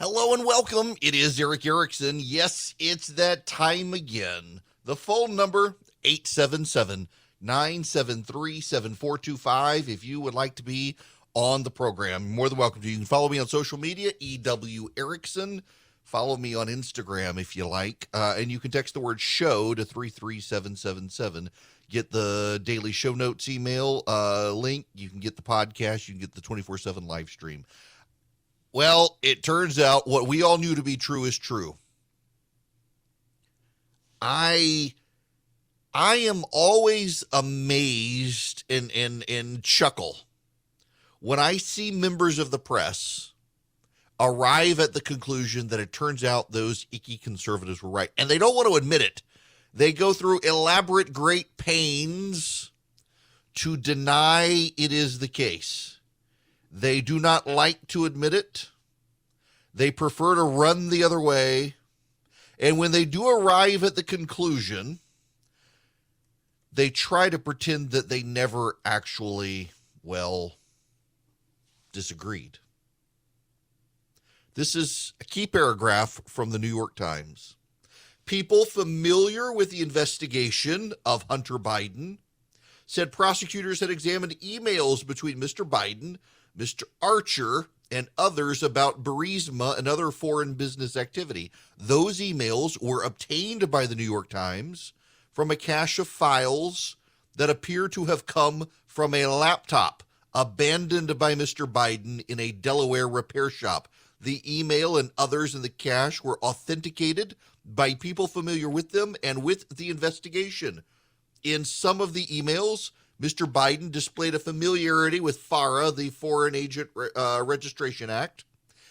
Hello and welcome. It is Eric Erickson. Yes, it's that time again. The phone number, 877-973-7425. If you would like to be on the program, more than welcome to. You can follow me on social media, EW Erickson. Follow me on Instagram if you like. And you can text the word show to 33777. Get the daily show notes email link. You can get the podcast. You can get the 24/7 live stream. Well, it turns out what we all knew to be true is true. I am always amazed and chuckle when I see members of the press arrive at the conclusion that it turns out those icky conservatives were right. And they don't want to admit it. They go through elaborate great pains to deny it is the case. They do not like to admit it. They prefer to run the other way. And when they do arrive at the conclusion, they try to pretend that they never actually, disagreed. This is a key paragraph from the New York Times. People familiar with the investigation of Hunter Biden said prosecutors had examined emails between Mr. Biden, Mr. Archer, and others about Burisma and other foreign business activity. Those emails were obtained by the New York Times from a cache of files that appear to have come from a laptop abandoned by Mr. Biden in a Delaware repair shop. The email and others in the cache were authenticated by people familiar with them and with the investigation. In some of the emails, Mr. Biden displayed a familiarity with FARA, the Foreign Agent Registration Act,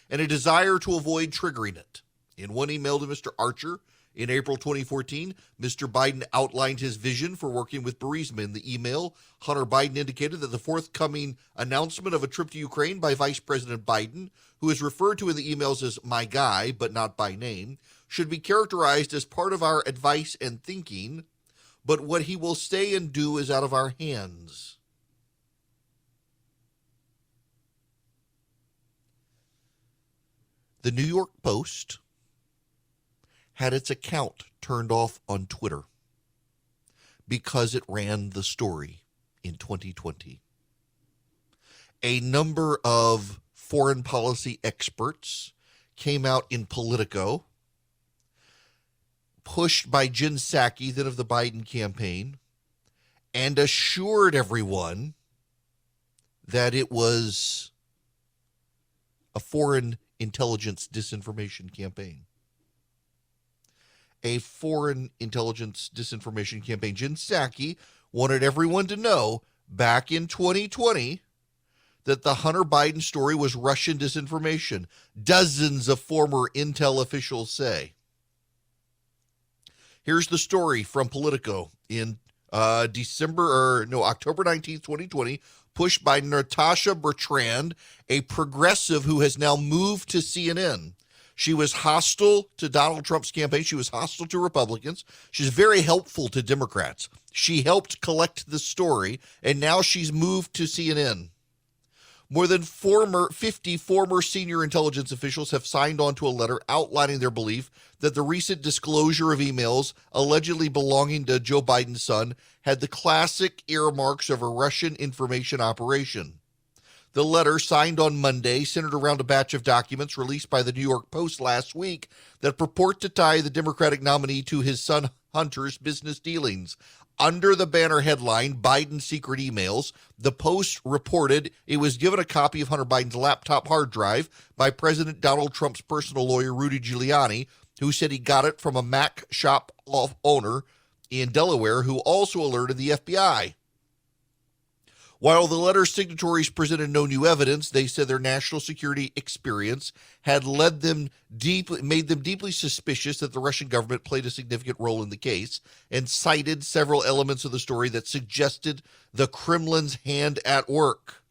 and a desire to avoid triggering it. In one email to Mr. Archer in April 2014, Mr. Biden outlined his vision for working with Burisma. In the email, Hunter Biden indicated that the forthcoming announcement of a trip to Ukraine by Vice President Biden, who is referred to in the emails as my guy, but not by name, should be characterized as part of our advice and thinking, but what he will say and do is out of our hands. The New York Post had its account turned off on Twitter because it ran the story in 2020. A number of foreign policy experts came out in Politico, pushed by Jen Psaki, then of the Biden campaign, and assured everyone that it was a foreign intelligence disinformation campaign. A foreign intelligence disinformation campaign. Jen Psaki wanted everyone to know back in 2020 that the Hunter Biden story was Russian disinformation. Dozens of former intel officials say. Here's the story from Politico in October 19th, 2020, pushed by Natasha Bertrand, a progressive who has now moved to CNN. She was hostile to Donald Trump's campaign. She was hostile to Republicans. She's very helpful to Democrats. She helped collect the story, and now she's moved to CNN. More than 50 former senior intelligence officials have signed on to a letter outlining their belief that the recent disclosure of emails allegedly belonging to Joe Biden's son had the classic earmarks of a Russian information operation. The letter, signed on Monday, centered around a batch of documents released by the New York Post last week that purport to tie the Democratic nominee to his son Hunter's business dealings. Under the banner headline, Biden's secret emails, the Post reported it was given a copy of Hunter Biden's laptop hard drive by President Donald Trump's personal lawyer, Rudy Giuliani, who said he got it from a Mac shop owner in Delaware who also alerted the FBI. While the letter's signatories presented no new evidence, they said their national security experience had made them deeply suspicious that the Russian government played a significant role in the case, and cited several elements of the story that suggested the Kremlin's hand at work.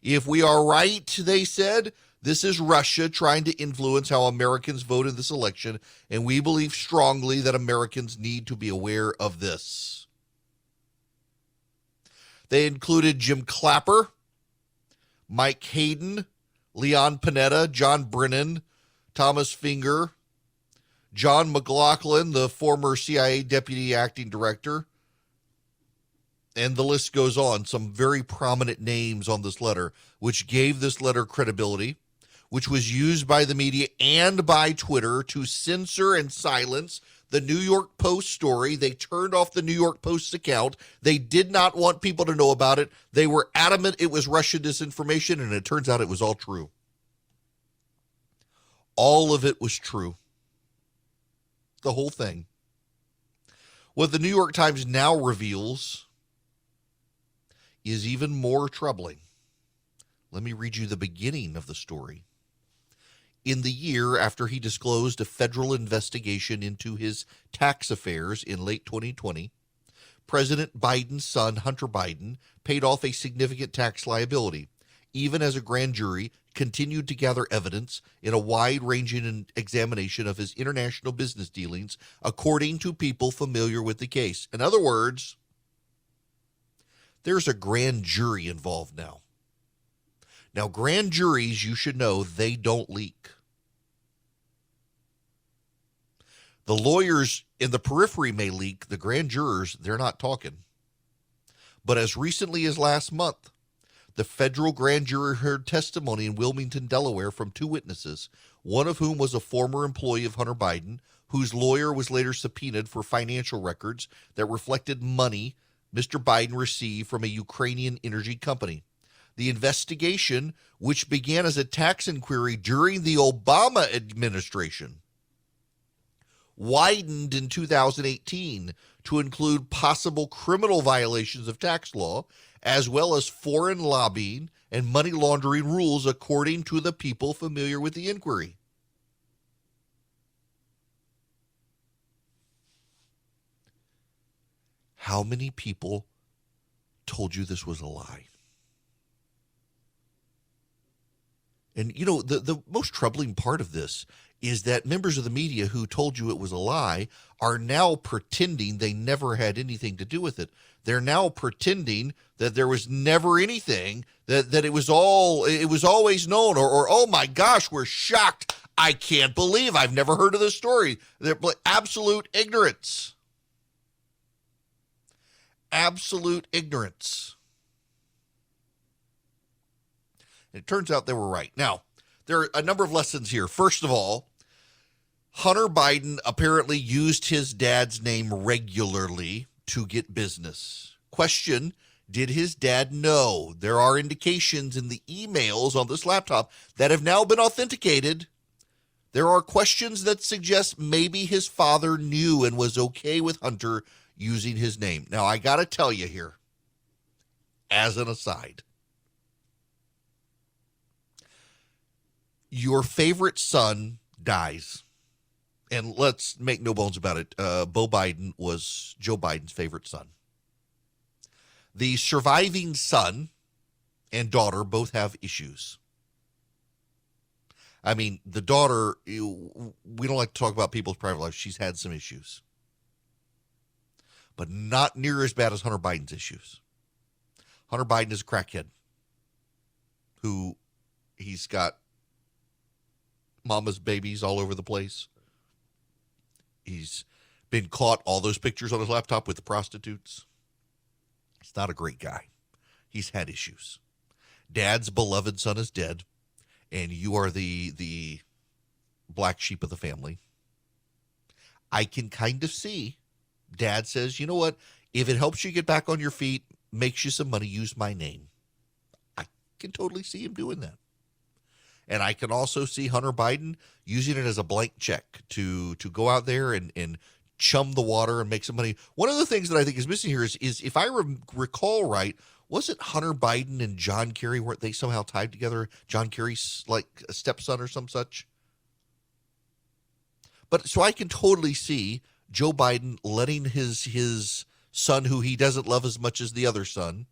If we are right, they said, this is Russia trying to influence how Americans vote in this election, and we believe strongly that Americans need to be aware of this. They included Jim Clapper, Mike Hayden, Leon Panetta, John Brennan, Thomas Finger, John McLaughlin, the former CIA deputy acting director, and the list goes on. Some very prominent names on this letter, which gave this letter credibility, which was used by the media and by Twitter to censor and silence the New York Post story. They turned off the New York Post's account. They did not want people to know about it. They were adamant it was Russian disinformation, and it turns out it was all true. All of it was true. The whole thing. What the New York Times now reveals is even more troubling. Let me read you the beginning of the story. In the year after he disclosed a federal investigation into his tax affairs in late 2020, President Biden's son, Hunter Biden, paid off a significant tax liability, even as a grand jury continued to gather evidence in a wide-ranging examination of his international business dealings, according to people familiar with the case. In other words, there's a grand jury involved now. Now, grand juries, you should know, they don't leak. The lawyers in the periphery may leak. The grand jurors, they're not talking. But as recently as last month, the federal grand jury heard testimony in Wilmington, Delaware from two witnesses, one of whom was a former employee of Hunter Biden, whose lawyer was later subpoenaed for financial records that reflected money Mr. Biden received from a Ukrainian energy company. The investigation, which began as a tax inquiry during the Obama administration, widened in 2018 to include possible criminal violations of tax law, as well as foreign lobbying and money laundering rules, according to the people familiar with the inquiry. How many people told you this was a lie? And, you know, the most troubling part of this is that members of the media who told you it was a lie are now pretending they never had anything to do with it. They're now pretending that there was never anything, that it was always known, or oh my gosh, we're shocked. I can't believe I've never heard of this story. They're absolute ignorance. Absolute ignorance. It turns out they were right. Now, there are a number of lessons here. First of all, Hunter Biden apparently used his dad's name regularly to get business. Question, did his dad know? There are indications in the emails on this laptop that have now been authenticated. There are questions that suggest maybe his father knew and was okay with Hunter using his name. Now, I got to tell you here, as an aside, your favorite son dies. And let's make no bones about it. Beau Biden was Joe Biden's favorite son. The surviving son and daughter both have issues. I mean, the daughter, we don't like to talk about people's private lives. She's had some issues. But not near as bad as Hunter Biden's issues. Hunter Biden is a crackhead who he's got mama's babies all over the place. He's been caught, all those pictures on his laptop with the prostitutes. He's not a great guy. He's had issues. Dad's beloved son is dead, and you are the black sheep of the family. I can kind of see Dad says, you know what? If it helps you get back on your feet, makes you some money, use my name. I can totally see him doing that. And I can also see Hunter Biden using it as a blank check to go out there and chum the water and make some money. One of the things that I think is missing here is if I recall right, was it Hunter Biden and John Kerry? Weren't they somehow tied together? John Kerry's like a stepson or some such? But so I can totally see Joe Biden letting his son, who he doesn't love as much as the other son,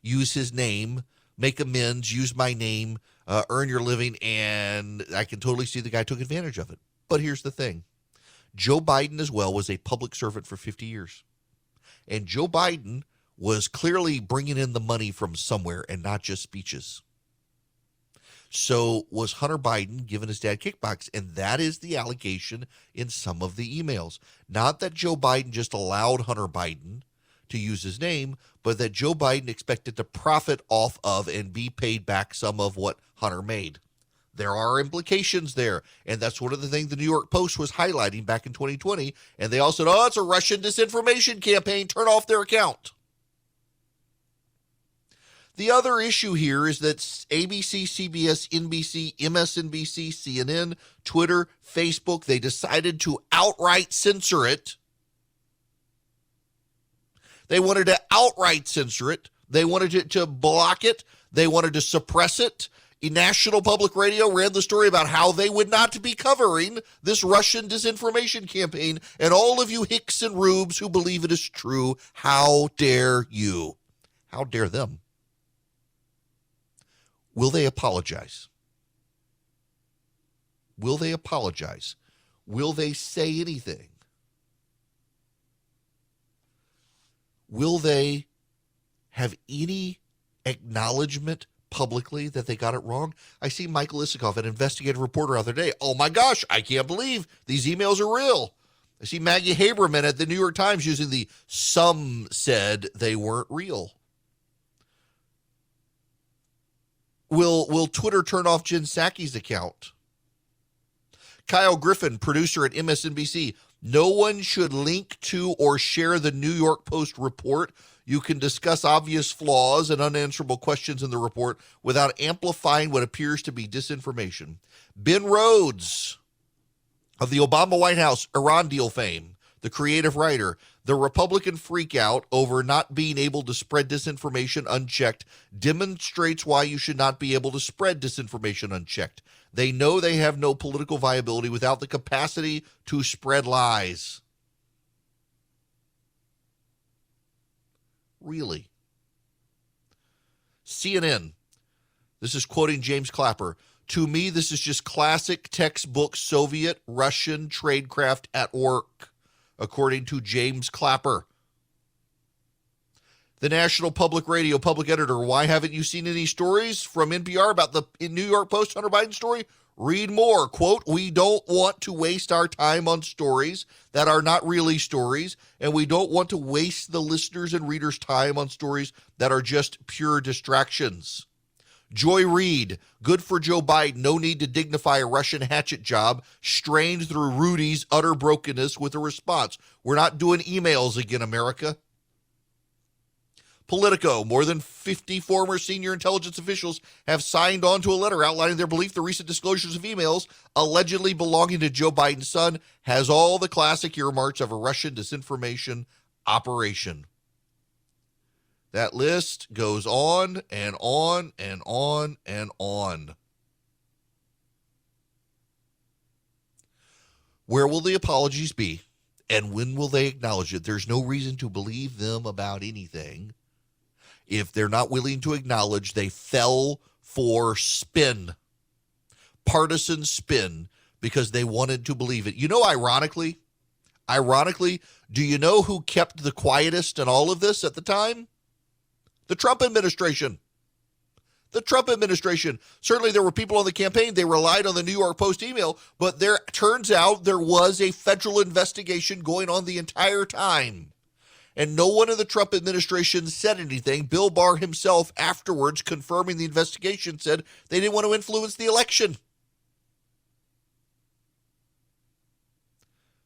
use his name, make amends, use my name, earn your living, and I can totally see the guy took advantage of it. But here's the thing. Joe Biden as well was a public servant for 50 years. And Joe Biden was clearly bringing in the money from somewhere and not just speeches. So was Hunter Biden giving his dad kickbacks? And that is the allegation in some of the emails. Not that Joe Biden just allowed Hunter Biden to use his name, but that Joe Biden expected to profit off of and be paid back some of what Hunter made. There are implications there, and that's one of the things the New York Post was highlighting back in 2020, and they all said, oh, it's a Russian disinformation campaign, turn off their account. The other issue here is that ABC, CBS, NBC, MSNBC, CNN, Twitter, Facebook, they decided to outright censor it. They wanted to outright censor it. They wanted to block it. They wanted to suppress it. National Public Radio ran the story about how they would not be covering this Russian disinformation campaign. And all of you hicks and rubes who believe it is true, how dare you? How dare them? Will they apologize? Will they apologize? Will they say anything? Will they have any acknowledgement publicly that they got it wrong? I see Michael Isikoff, an investigative reporter, the other day. Oh my gosh, I can't believe these emails are real. I see Maggie Haberman at the New York Times using the "some said they weren't real." Will Twitter turn off Jen Psaki's account? Kyle Griffin, producer at MSNBC. No one should link to or share the New York Post report. You can discuss obvious flaws and unanswerable questions in the report without amplifying what appears to be disinformation. Ben Rhodes of the Obama White House Iran deal fame, the creative writer, the Republican freakout over not being able to spread disinformation unchecked demonstrates why you should not be able to spread disinformation unchecked. They know they have no political viability without the capacity to spread lies. Really? CNN, this is quoting James Clapper. To me, this is just classic textbook Soviet Russian tradecraft at work, according to James Clapper. The National Public Radio public editor, why haven't you seen any stories from NPR about the New York Post Hunter Biden story? Read more. Quote, we don't want to waste our time on stories that are not really stories, and we don't want to waste the listeners' and readers' time on stories that are just pure distractions. Joy Reid, good for Joe Biden, no need to dignify a Russian hatchet job, strained through Rudy's utter brokenness with a response. We're not doing emails again, America. Politico, more than 50 former senior intelligence officials have signed on to a letter outlining their belief the recent disclosures of emails allegedly belonging to Joe Biden's son has all the classic earmarks of a Russian disinformation operation. That list goes on and on and on and on. Where will the apologies be, and when will they acknowledge it? There's no reason to believe them about anything if they're not willing to acknowledge they fell for spin, partisan spin, because they wanted to believe it. You know, ironically, do you know who kept the quietest in all of this at the time? The Trump administration. The Trump administration. Certainly there were people on the campaign, they relied on the New York Post email, but there turns out there was a federal investigation going on the entire time. And no one in the Trump administration said anything. Bill Barr himself afterwards, confirming the investigation, said they didn't want to influence the election.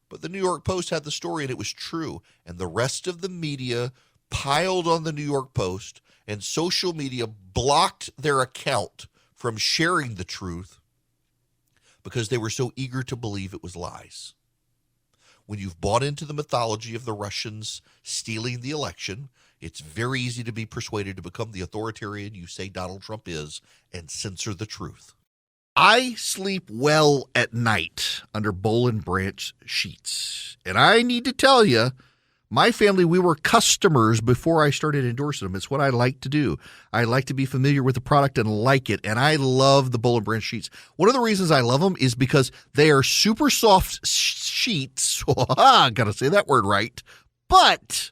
But the New York Post had the story, and it was true. And the rest of the media piled on the New York Post, and social media blocked their account from sharing the truth because they were so eager to believe it was lies. When you've bought into the mythology of the Russians stealing the election, it's very easy to be persuaded to become the authoritarian you say Donald Trump is and censor the truth. I sleep well at night under Boll and Branch sheets. And I need to tell you, my family, we were customers before I started endorsing them. It's what I like to do. I like to be familiar with the product and like it. And I love the Boll and Branch sheets. One of the reasons I love them is because they are super soft sheets. Got to say that word right. But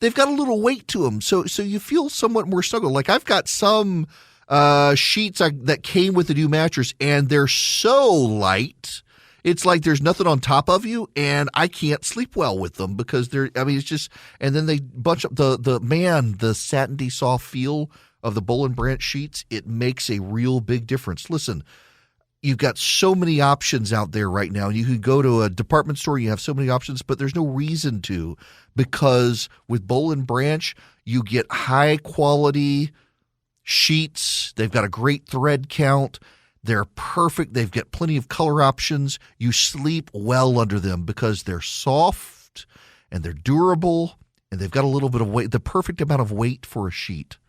they've got a little weight to them. So you feel somewhat more snuggled. Like I've got some sheets that came with the new mattress, and they're so light. It's like there's nothing on top of you, and I can't sleep well with them because it's just, and then they bunch up the satiny soft feel of the Boll and Branch sheets. It makes a real big difference. Listen, you've got so many options out there right now. You can go to a department store, you have so many options, but there's no reason to, because with Boll and Branch, you get high quality sheets. They've got a great thread count. They're perfect. They've got plenty of color options. You sleep well under them because they're soft and they're durable and they've got a little bit of weight, the perfect amount of weight for a sheet.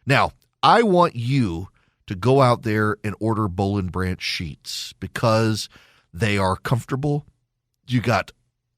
Now, I want you to go out there and order Boll and Branch sheets because they are comfortable. They're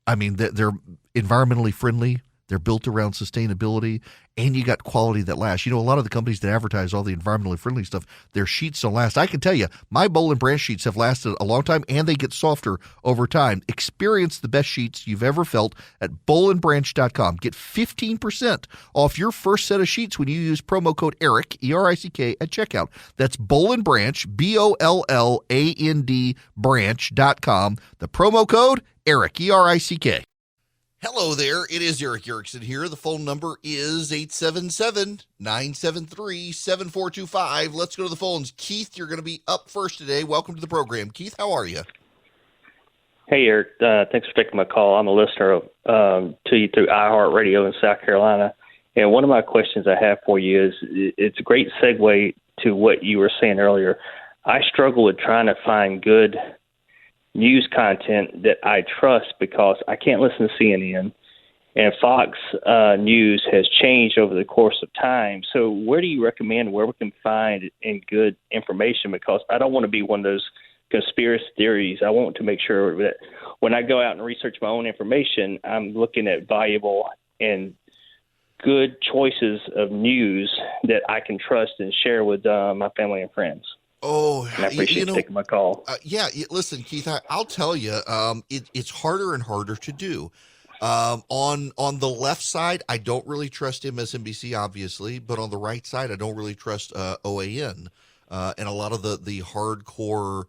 environmentally friendly. They're built around sustainability, and you got quality that lasts. A lot of the companies that advertise all the environmentally friendly stuff, their sheets don't last. I can tell you, my Boll and Branch sheets have lasted a long time, and they get softer over time. Experience the best sheets you've ever felt at bollandbranch.com. Get 15% off your first set of sheets when you use promo code ERIC, ERICK, at checkout. That's Boll and Branch, BOLLAND branch.com. The promo code ERIC, ERICK. Hello there, it is Eric Erickson here. The phone number is 877-973-7425. Let's go to the phones. Keith, you're going to be up first today. Welcome to the program. Keith, how are you? Hey, Eric. Thanks for taking my call. I'm a listener to you through iHeartRadio in South Carolina. And one of my questions I have for you is, it's a great segue to what you were saying earlier. I struggle with trying to find good news content that I trust because I can't listen to CNN, and Fox News has changed over the course of time. So where do you recommend where we can find good information? Because I don't want to be one of those conspiracy theories. I want to make sure that when I go out and research my own information, I'm looking at valuable and good choices of news that I can trust and share with my family and friends. Oh, and I appreciate you taking my call. Listen, Keith, I'll tell you, it's harder and harder to do. On the left side, I don't really trust MSNBC, obviously, but on the right side, I don't really trust OAN and a lot of the hardcore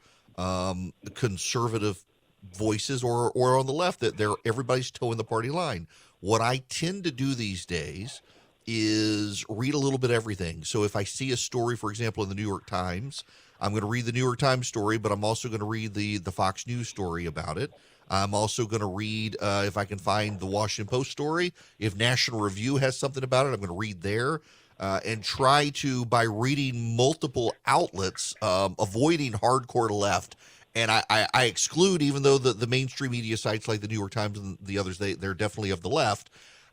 conservative voices, or on the left that everybody's towing the party line. What I tend to do these days is read a little bit of everything. So if I see a story, for example, in the New York Times, I'm going to read the New York Times story, but I'm also going to read the Fox News story about it. I'm also going to read, if I can find the Washington Post story. If National Review has something about it, I'm going to read there and try to, by reading multiple outlets, avoiding hardcore left. And I exclude, even though the mainstream media sites like the New York Times and the others, they're definitely of the left.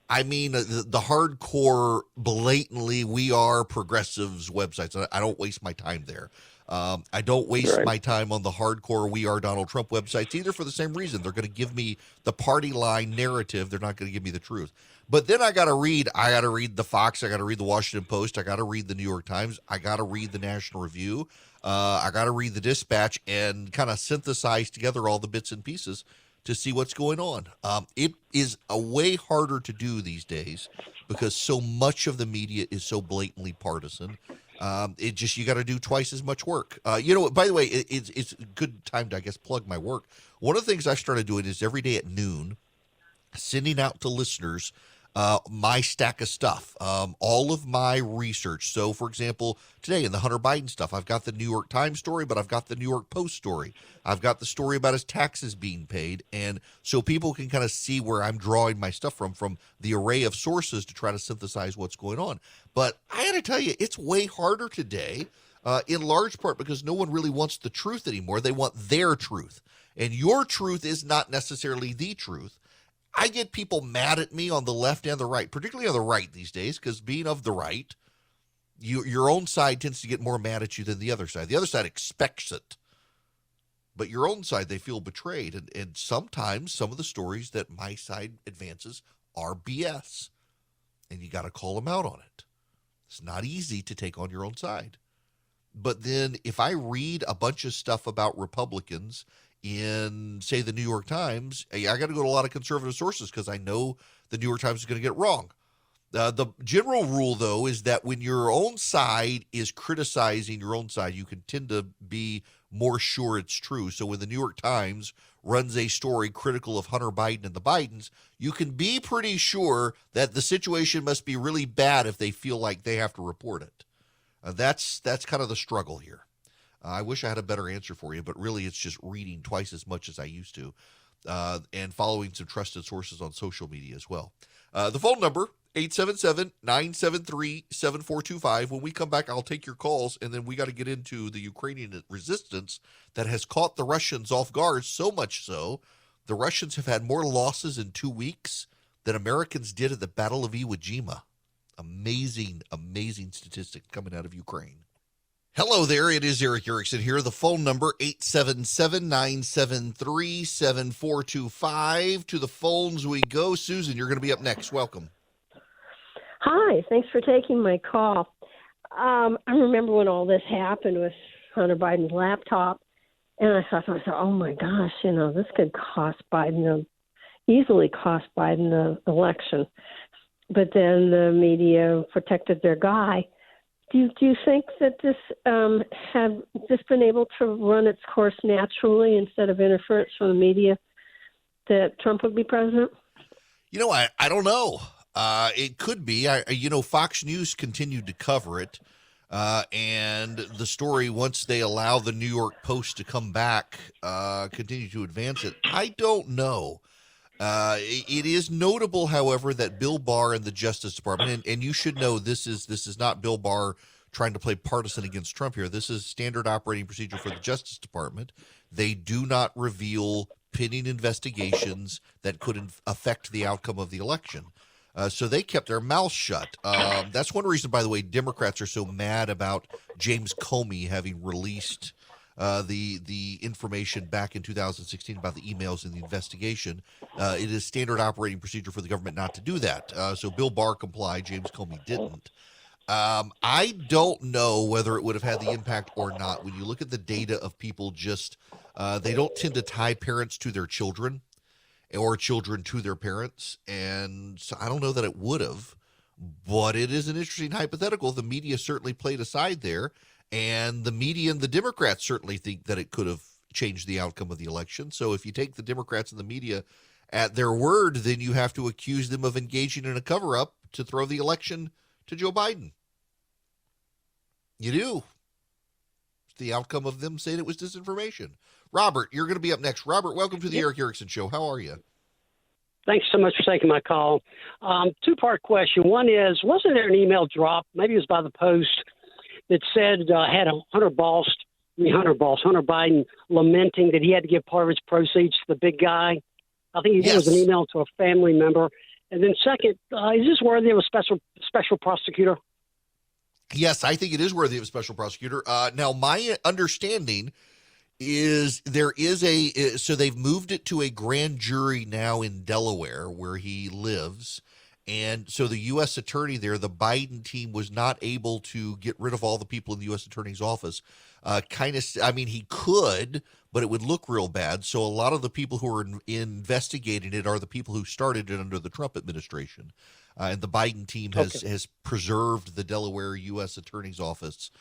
I mean, the hardcore, blatantly, we are progressives websites. I don't waste my time there. I don't waste my time on the hardcore we are Donald Trump websites either, for the same reason. They're going to give me the party line narrative. They're not going to give me the truth. But then I got to read the Fox. I got to read the Washington Post. I got to read the New York Times. I got to read the National Review. I got to read the Dispatch and kind of synthesize together all the bits and pieces to see what's going on. It is a way harder to do these days because so much of the media is so blatantly partisan. You got to do twice as much work. By the way, it's a good time to, I guess, plug my work. One of the things I started doing is every day at noon, sending out to listeners my stack of stuff, all of my research. So, for example, today in the Hunter Biden stuff, I've got the New York Times story, but I've got the New York Post story. I've got the story about his taxes being paid. And so people can kind of see where I'm drawing my stuff from the array of sources to try to synthesize what's going on. But I got to tell you, it's way harder today, in large part because no one really wants the truth anymore. They want their truth. And your truth is not necessarily the truth. I get people mad at me on the left and the right, particularly on the right these days, because being of the right, your own side tends to get more mad at you than the other side. The other side expects it. But your own side, they feel betrayed. And sometimes some of the stories that my side advances are BS. And you got to call them out on it. It's not easy to take on your own side. But then if I read a bunch of stuff about Republicans in, say, the New York Times, I got to go to a lot of conservative sources because I know the New York Times is going to get it wrong. The general rule, though, is that when your own side is criticizing your own side, you can tend to be more sure it's true. So when the New York Times runs a story critical of Hunter Biden and the Bidens, you can be pretty sure that the situation must be really bad if they feel like they have to report it. That's kind of the struggle here. I wish I had a better answer for you, but really it's just reading twice as much as I used to and following some trusted sources on social media as well. The phone number, 877-973-7425. When we come back, I'll take your calls, and then we got to get into the Ukrainian resistance that has caught the Russians off guard, so much so the Russians have had more losses in 2 weeks than Americans did at the Battle of Iwo Jima. Amazing, amazing statistics coming out of Ukraine. Hello there, it is Eric Erickson here. The phone number, 877-973-7425. To the phones we go. Susan, you're going to be up next. Welcome. Hi, thanks for taking my call. I remember when all this happened with Hunter Biden's laptop, and I thought, oh my gosh, this could easily cost Biden the election. But then the media protected their guy. Do you think that this had this been able to run its course naturally instead of interference from the media, that Trump would be president? I don't know. It could be. Fox News continued to cover it, and the story, once they allow the New York Post to come back, continue to advance it. I don't know. It is notable, however, that Bill Barr and the Justice Department, and you should know this is not Bill Barr trying to play partisan against Trump here. This is standard operating procedure for the Justice Department. They do not reveal pending investigations that could affect the outcome of the election. So they kept their mouths shut. That's one reason, by the way, Democrats are so mad about James Comey having released the information back in 2016 about the emails in the investigation. It is standard operating procedure for the government not to do that. So Bill Barr complied, James Comey didn't. I don't know whether it would have had the impact or not. When you look at the data of people they don't tend to tie parents to their children or children to their parents. And so I don't know that it would have, but it is an interesting hypothetical. The media certainly played a side there. And the media and the Democrats certainly think that it could have changed the outcome of the election. So if you take the Democrats and the media at their word, then you have to accuse them of engaging in a cover-up to throw the election to Joe Biden. You do. It's the outcome of them saying it was disinformation. Robert, you're going to be up next. Robert, welcome to the Eric Erickson Show. How are you? Thanks so much for taking my call. Two-part question. One is, wasn't there an email drop, maybe it was by the Post, that said had Hunter Biden lamenting that he had to give part of his proceeds to the big guy? I think it was an email to a family member. And then second, is this worthy of a special prosecutor? Yes, I think it is worthy of a special prosecutor. Now, my understanding is so they've moved it to a grand jury now in Delaware where he lives. And so the U.S. attorney there, the Biden team, was not able to get rid of all the people in the U.S. attorney's office. He could, but it would look real bad. So a lot of the people who are investigating it are the people who started it under the Trump administration. And the Biden team has preserved the Delaware U.S. attorney's office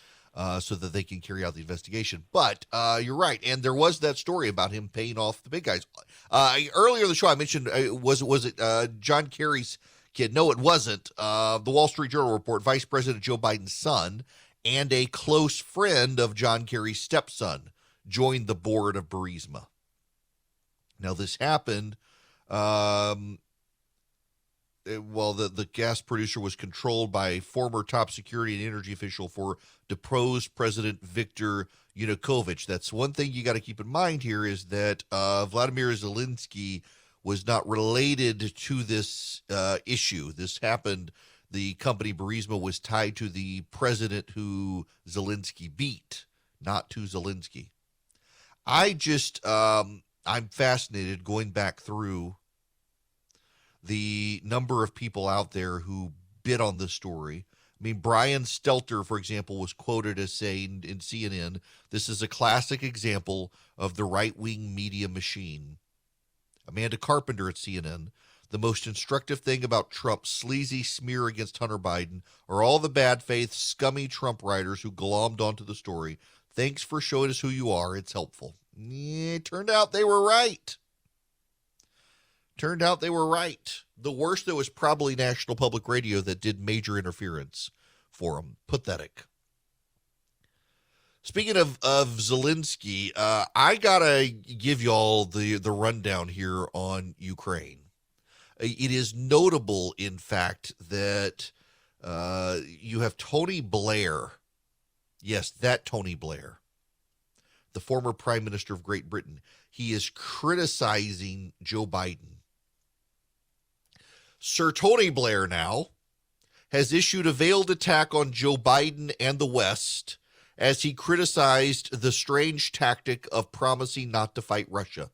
so that they can carry out the investigation. But you're right. And there was that story about him paying off the big guys. Earlier in the show, I mentioned, was it John Kerry's kid? No, it wasn't. The Wall Street Journal report, Vice President Joe Biden's son and a close friend of John Kerry's stepson joined the board of Burisma. Now, this happened the gas producer was controlled by a former top security and energy official for deposed President Viktor Yanukovych. That's one thing you got to keep in mind here, is that Vladimir Zelensky was not related to this issue. This happened. The company Burisma was tied to the president who Zelensky beat, not to Zelensky. I'm fascinated going back through the number of people out there who bid on this story. I mean, Brian Stelter, for example, was quoted as saying in CNN, "This is a classic example of the right-wing media machine." Amanda Carpenter at CNN, The most instructive thing about Trump's sleazy smear against Hunter Biden are all the bad faith, scummy Trump writers who glommed onto the story. Thanks for showing us who you are. It's helpful. It turned out they were right. The worst, though, was probably National Public Radio that did major interference for them. Pathetic. Speaking of Zelensky, I got to give you all the rundown here on Ukraine. It is notable, in fact, that you have Tony Blair. Yes, that Tony Blair, the former Prime Minister of Great Britain. He is criticizing Joe Biden. Sir Tony Blair now has issued a veiled attack on Joe Biden and the West as he criticized the strange tactic of promising not to fight Russia.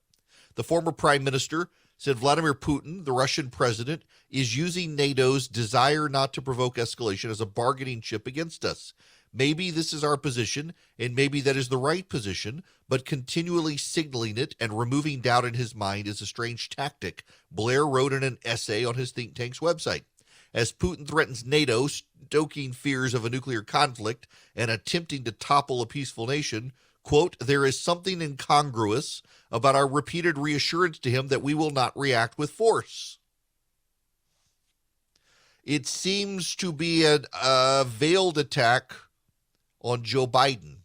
The former Prime Minister said Vladimir Putin, the Russian president, is using NATO's desire not to provoke escalation as a bargaining chip against us. Maybe this is our position, and maybe that is the right position, but continually signaling it and removing doubt in his mind is a strange tactic, Blair wrote in an essay on his think tank's website. As Putin threatens NATO, stoking fears of a nuclear conflict and attempting to topple a peaceful nation, quote, there is something incongruous about our repeated reassurance to him that we will not react with force. It seems to be a veiled attack on Joe Biden,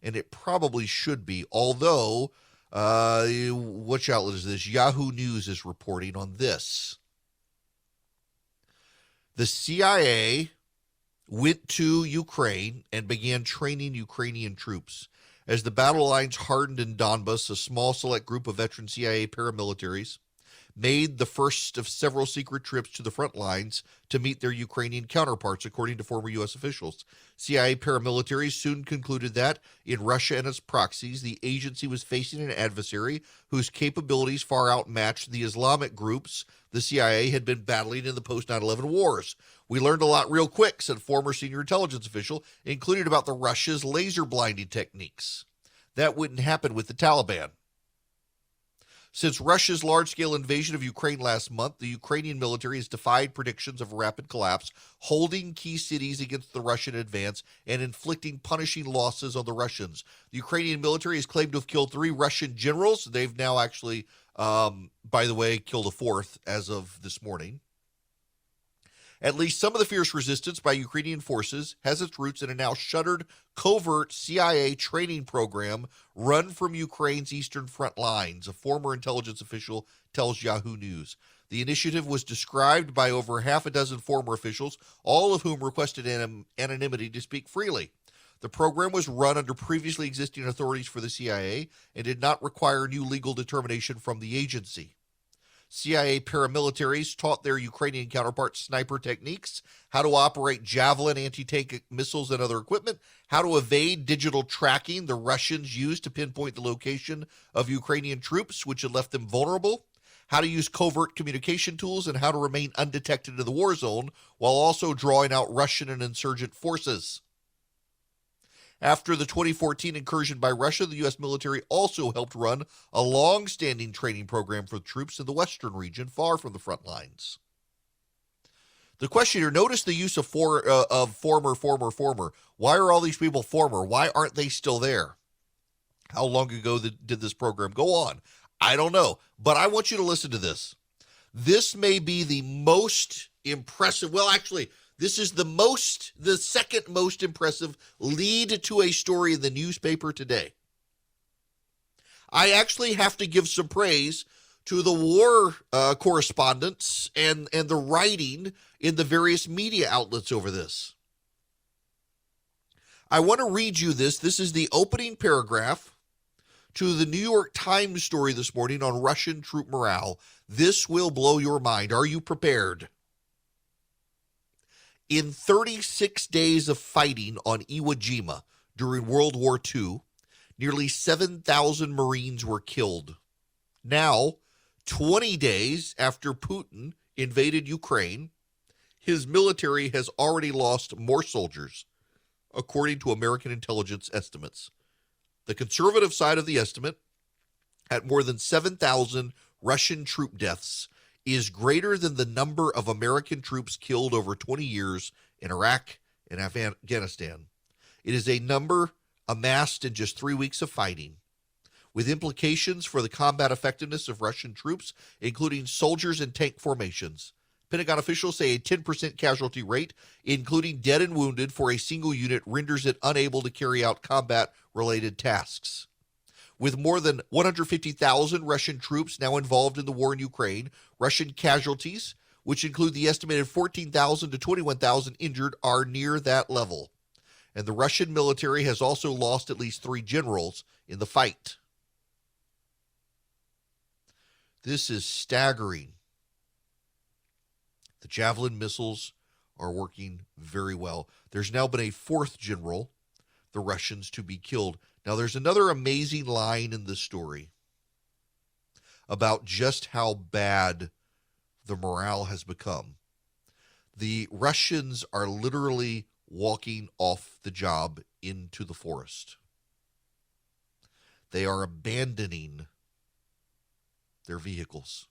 and it probably should be, although, which outlet is this? Yahoo News is reporting on this. The CIA went to Ukraine and began training Ukrainian troops. As the battle lines hardened in Donbas, a small select group of veteran CIA paramilitaries made the first of several secret trips to the front lines to meet their Ukrainian counterparts, according to former U.S. officials. CIA paramilitaries soon concluded that, in Russia and its proxies, the agency was facing an adversary whose capabilities far outmatched the Islamic groups the CIA had been battling in the post-9/11 wars. We learned a lot real quick, said former senior intelligence official, including about the Russia's laser blinding techniques. That wouldn't happen with the Taliban. Since Russia's large-scale invasion of Ukraine last month, the Ukrainian military has defied predictions of a rapid collapse, holding key cities against the Russian advance and inflicting punishing losses on the Russians. The Ukrainian military has claimed to have killed 3 Russian generals. They've now actually, by the way, killed a 4th as of this morning. At least some of the fierce resistance by Ukrainian forces has its roots in a now shuttered, covert CIA training program run from Ukraine's eastern front lines, a former intelligence official tells Yahoo News. The initiative was described by over half a dozen former officials, all of whom requested anonymity to speak freely. The program was run under previously existing authorities for the CIA and did not require new legal determination from the agency. CIA paramilitaries taught their Ukrainian counterparts sniper techniques, how to operate Javelin anti-tank missiles and other equipment, how to evade digital tracking the Russians used to pinpoint the location of Ukrainian troops, which had left them vulnerable, how to use covert communication tools, and how to remain undetected in the war zone while also drawing out Russian and insurgent forces. After the 2014 incursion by Russia, the U.S. military also helped run a long-standing training program for troops in the western region, far from the front lines. The question here, notice the use of former. Why are all these people former? Why aren't they still there? How long ago did this program go on? I don't know, but I want you to listen to this. This may be the most impressive, well, actually, this is the second most impressive lead to a story in the newspaper today. I actually have to give some praise to the war correspondents and the writing in the various media outlets over this. I want to read you this. This is the opening paragraph to the New York Times story this morning on Russian troop morale. This will blow your mind. Are you prepared? In 36 days of fighting on Iwo Jima during World War II, nearly 7,000 Marines were killed. Now, 20 days after Putin invaded Ukraine, his military has already lost more soldiers, according to American intelligence estimates. The conservative side of the estimate had more than 7,000 Russian troop deaths is greater than the number of American troops killed over 20 years in Iraq and Afghanistan. It is a number amassed in just 3 weeks of fighting, with implications for the combat effectiveness of Russian troops, including soldiers and tank formations. Pentagon officials say a 10% casualty rate, including dead and wounded, for a single unit renders it unable to carry out combat-related tasks. With more than 150,000 Russian troops now involved in the war in Ukraine, Russian casualties, which include the estimated 14,000 to 21,000 injured, are near that level. And the Russian military has also lost at least 3 generals in the fight. This is staggering. The Javelin missiles are working very well. There's now been a 4th general, the Russians, to be killed. Now, there's another amazing line in this story about just how bad the morale has become. The Russians are literally walking off the job into the forest. They are abandoning their vehicles.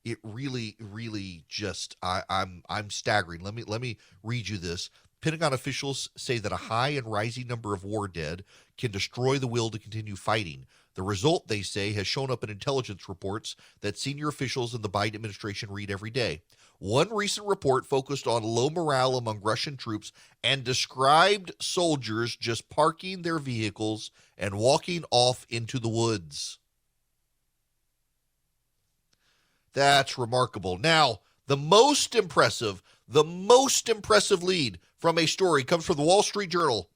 It really just I'm staggering. Let me read you this. Pentagon officials say that a high and rising number of war dead can destroy the will to continue fighting. The result, they say, has shown up in intelligence reports that senior officials in the Biden administration read every day. One recent report focused on low morale among Russian troops and described soldiers just parking their vehicles and walking off into the woods. That's remarkable. Now, the most impressive lead from a story comes from the Wall Street Journal.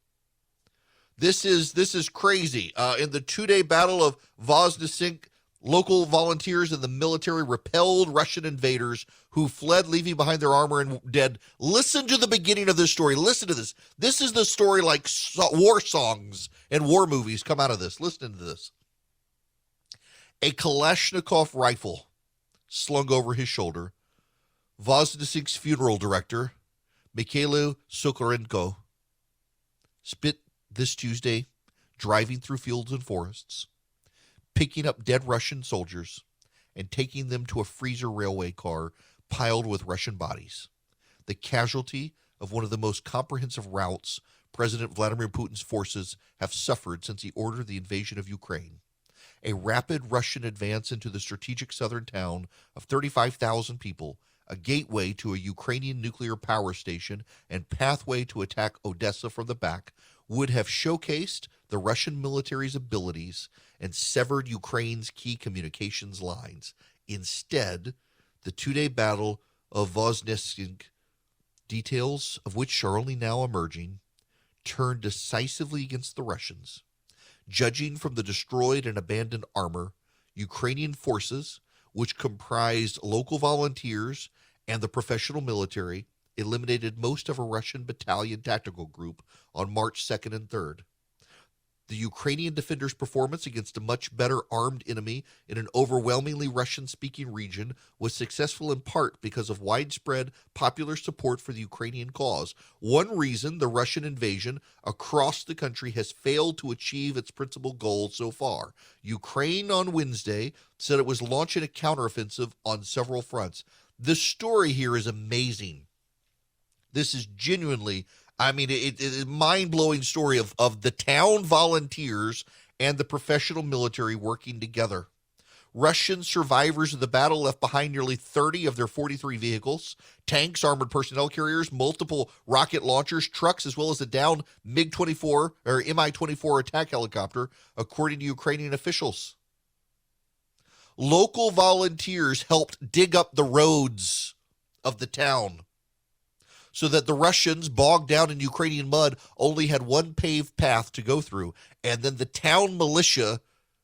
This is crazy. In the 2-day battle of Voznitsk, local volunteers and the military repelled Russian invaders who fled, leaving behind their armor and dead. Listen to the beginning of this story. Listen to this. This is the story like war songs and war movies come out of this. Listen to this. A Kalashnikov rifle slung over his shoulder, Voznitsk's funeral director, Mikhailo Sokorenko, spent this Tuesday driving through fields and forests, picking up dead Russian soldiers and taking them to a freezer railway car piled with Russian bodies. The casualty of one of the most comprehensive routes President Vladimir Putin's forces have suffered since he ordered the invasion of Ukraine. A rapid Russian advance into the strategic southern town of 35,000 people, a gateway to a Ukrainian nuclear power station, and pathway to attack Odessa from the back, would have showcased the Russian military's abilities and severed Ukraine's key communications lines. Instead, the 2-day battle of Voznitsk, details of which are only now emerging, turned decisively against the Russians. Judging from the destroyed and abandoned armor, Ukrainian forces, which comprised local volunteers and the professional military, eliminated most of a Russian battalion tactical group on March 2nd and 3rd. The Ukrainian defenders' performance against a much better armed enemy in an overwhelmingly Russian-speaking region was successful in part because of widespread popular support for the Ukrainian cause. One reason the Russian invasion across the country has failed to achieve its principal goal so far. Ukraine on Wednesday said it was launching a counteroffensive on several fronts. The story here is amazing. This is genuinely, it's a mind-blowing story of the town volunteers and the professional military working together. Russian survivors of the battle left behind nearly 30 of their 43 vehicles, tanks, armored personnel carriers, multiple rocket launchers, trucks, as well as a downed MiG-24 or Mi-24 attack helicopter, according to Ukrainian officials. Local volunteers helped dig up the roads of the town, so that the Russians, bogged down in Ukrainian mud, only had one paved path to go through. And then the town militia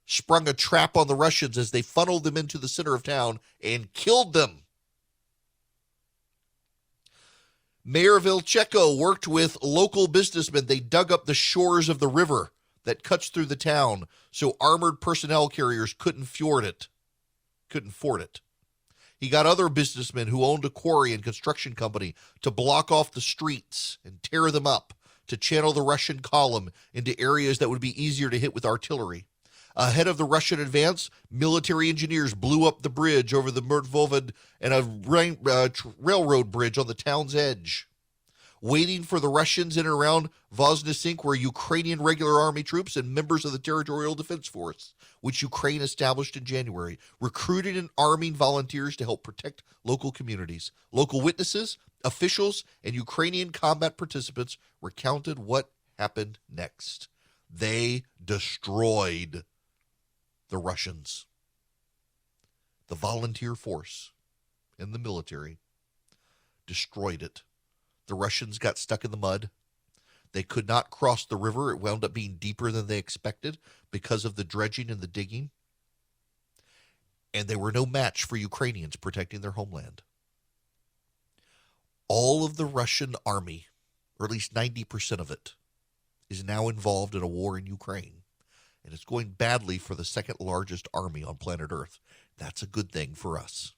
sprung a trap on the Russians as they funneled them into the center of town and killed them. Mayor Vilchenko worked with local businessmen. They dug up the shores of the river that cuts through the town so armored personnel carriers couldn't ford it. He got other businessmen who owned a quarry and construction company to block off the streets and tear them up, to channel the Russian column into areas that would be easier to hit with artillery. Ahead of the Russian advance, military engineers blew up the bridge over the Murtvovod and a railroad bridge on the town's edge. Waiting for the Russians in and around Voznesink were Ukrainian regular army troops and members of the Territorial Defense Force, which Ukraine established in January, recruiting and arming volunteers to help protect local communities. Local witnesses, officials, and Ukrainian combat participants recounted what happened next. They destroyed the Russians. The volunteer force and the military destroyed it. The Russians got stuck in the mud. They could not cross the river. It wound up being deeper than they expected because of the dredging and the digging. And they were no match for Ukrainians protecting their homeland. All of the Russian army, or at least 90% of it, is now involved in a war in Ukraine. And it's going badly for the second largest army on planet Earth. That's a good thing for us.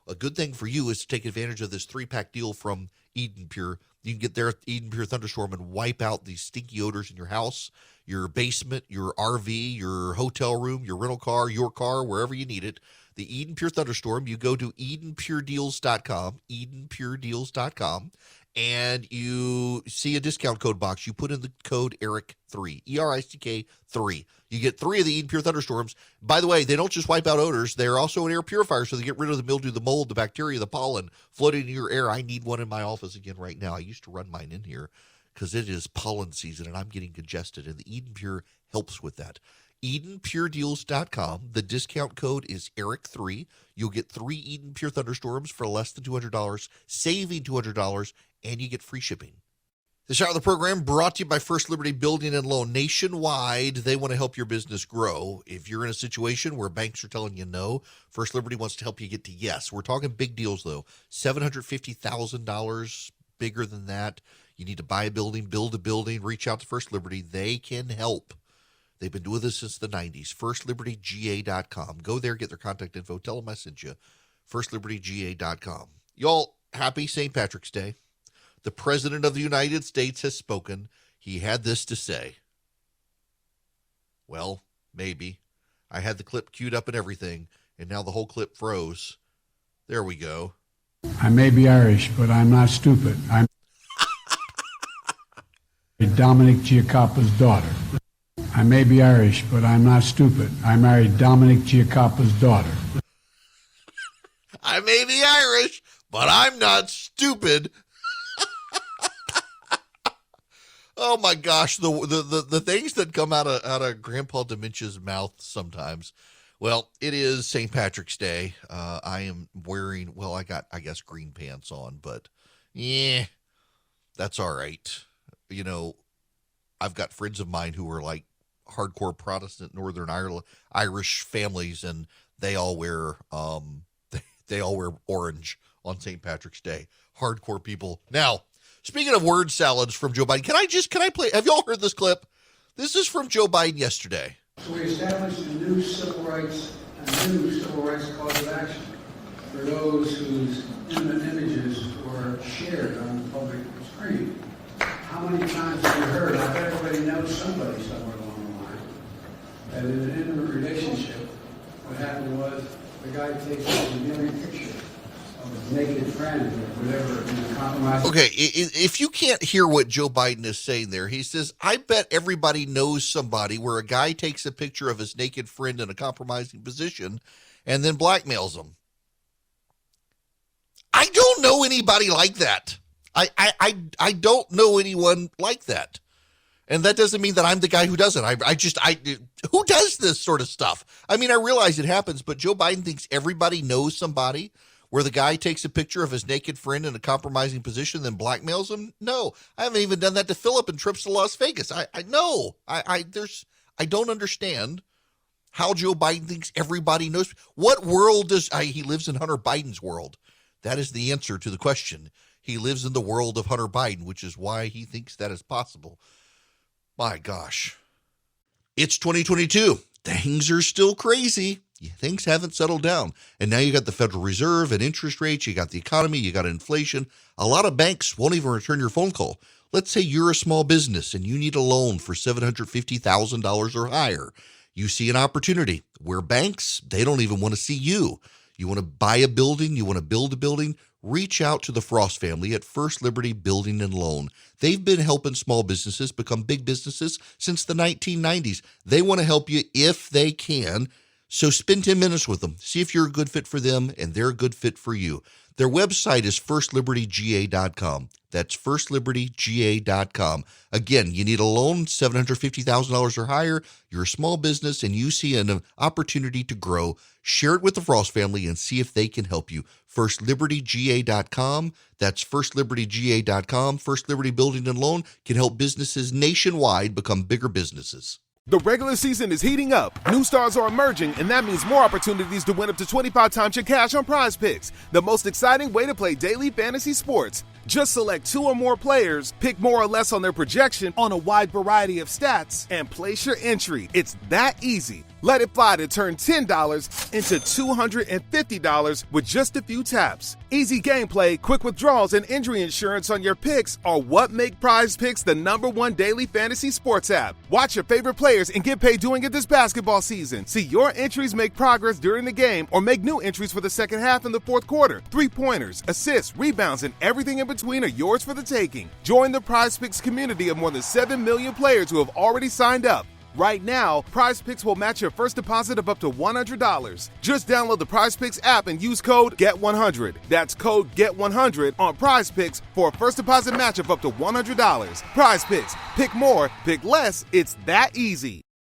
A good thing for you is to take advantage of this 3-pack deal from Eden Pure. You can get there at Eden Pure Thunderstorm and wipe out these stinky odors in your house, your basement, your RV, your hotel room, your rental car, your car, wherever you need it. The Eden Pure Thunderstorm, you go to EdenPureDeals.com, EdenPureDeals.com, and you see a discount code box. You put in the code ERICK3, ERICK3. You get 3 of the Eden Pure Thunderstorms. By the way, they don't just wipe out odors. They're also an air purifier, so they get rid of the mildew, the mold, the bacteria, the pollen floating in your air. I need one in my office again right now. I used to run mine in here because it is pollen season, and I'm getting congested, and the Eden Pure helps with that. EdenPureDeals.com. The discount code is ERICK3. You'll get 3 Eden Pure Thunderstorms for less than $200, saving $200, and you get free shipping. This hour of the program brought to you by First Liberty Building and Loan. Nationwide, they want to help your business grow. If you're in a situation where banks are telling you no, First Liberty wants to help you get to yes. We're talking big deals, though. $750,000, bigger than that. You need to buy a building, build a building, reach out to First Liberty. They can help. They've been doing this since the 90s. FirstLibertyGA.com. Go there, get their contact info. Tell them I sent you. FirstLibertyGA.com. Y'all, happy St. Patrick's Day. The President of the United States has spoken. He had this to say. Well, maybe. I had the clip queued up and everything, and now the whole clip froze. There we go. I may be Irish, but I'm not stupid. I'm Dominic Giacoppa's daughter. I may be Irish, but I'm not stupid. I married Dominic Giacoppa's daughter. I may be Irish, but I'm not stupid. Oh my gosh, the things that come out of Grandpa Dementia's mouth sometimes. Well, it is St. Patrick's Day. I am wearing, well, I guess green pants on, but yeah, that's all right. You know, I've got friends of mine who are like hardcore Protestant Northern Irish families, and they all wear orange on St. Patrick's Day. Hardcore people. Now, speaking of word salads from Joe Biden, can I play? Have y'all heard this clip? This is from Joe Biden yesterday. So we established a new civil rights cause of action for those whose images were shared on the public screen. How many times have you heard? I bet everybody knows somebody somewhere along the line that in an intimate relationship, what happened was the guy takes a revealing picture of his naked friend or whatever in a compromise. Okay, if you can't hear what Joe Biden is saying there, he says, I bet everybody knows somebody where a guy takes a picture of his naked friend in a compromising position and then blackmails him. I don't know anybody like that. I don't know anyone like that. And that doesn't mean that I'm the guy who doesn't. Who does this sort of stuff? I mean, I realize it happens, but Joe Biden thinks everybody knows somebody where the guy takes a picture of his naked friend in a compromising position, then blackmails him. No, I haven't even done that to Philip in trips to Las Vegas. I don't understand how Joe Biden thinks everybody knows. What world he lives in Hunter Biden's world? That is the answer to the question. He lives in the world of Hunter Biden, which is why he thinks that is possible. My gosh. It's 2022. Things are still crazy. Things haven't settled down. And now you got the Federal Reserve and interest rates. You got the economy. You got inflation. A lot of banks won't even return your phone call. Let's say you're a small business and you need a loan for $750,000 or higher. You see an opportunity where banks, they don't even want to see you. You want to buy a building, you want to build a building, reach out to the Frost family at First Liberty Building and Loan. They've been helping small businesses become big businesses since the 1990s. They want to help you if they can. So spend 10 minutes with them. See if you're a good fit for them and they're a good fit for you. Their website is firstlibertyga.com. That's firstlibertyga.com. Again, you need a loan, $750,000 or higher. You're a small business and you see an opportunity to grow. Share it with the Frost family and see if they can help you. Firstlibertyga.com. That's firstlibertyga.com. First Liberty Building and Loan can help businesses nationwide become bigger businesses. The regular season is heating up. New stars are emerging, and that means more opportunities to win up to 25 times your cash on Prize Picks, the most exciting way to play daily fantasy sports. Just select 2 or more players, pick more or less on their projection on a wide variety of stats, and place your entry. It's that easy. Let it fly to turn $10 into $250 with just a few taps. Easy gameplay, quick withdrawals, and injury insurance on your picks are what make Prize Picks the #1 daily fantasy sports app. Watch your favorite players and get paid doing it this basketball season. See your entries make progress during the game or make new entries for the second half and the fourth quarter. 3-pointers, assists, rebounds, and everything in between are yours for the taking. Join the Prize Picks community of more than 7 million players who have already signed up. Right now, Prize Picks will match your first deposit of up to $100. Just download the Prize Picks app and use code GET100. That's code GET100 on Prize Picks for a first deposit match of up to $100. Prize Picks. Pick more, pick less. It's that easy.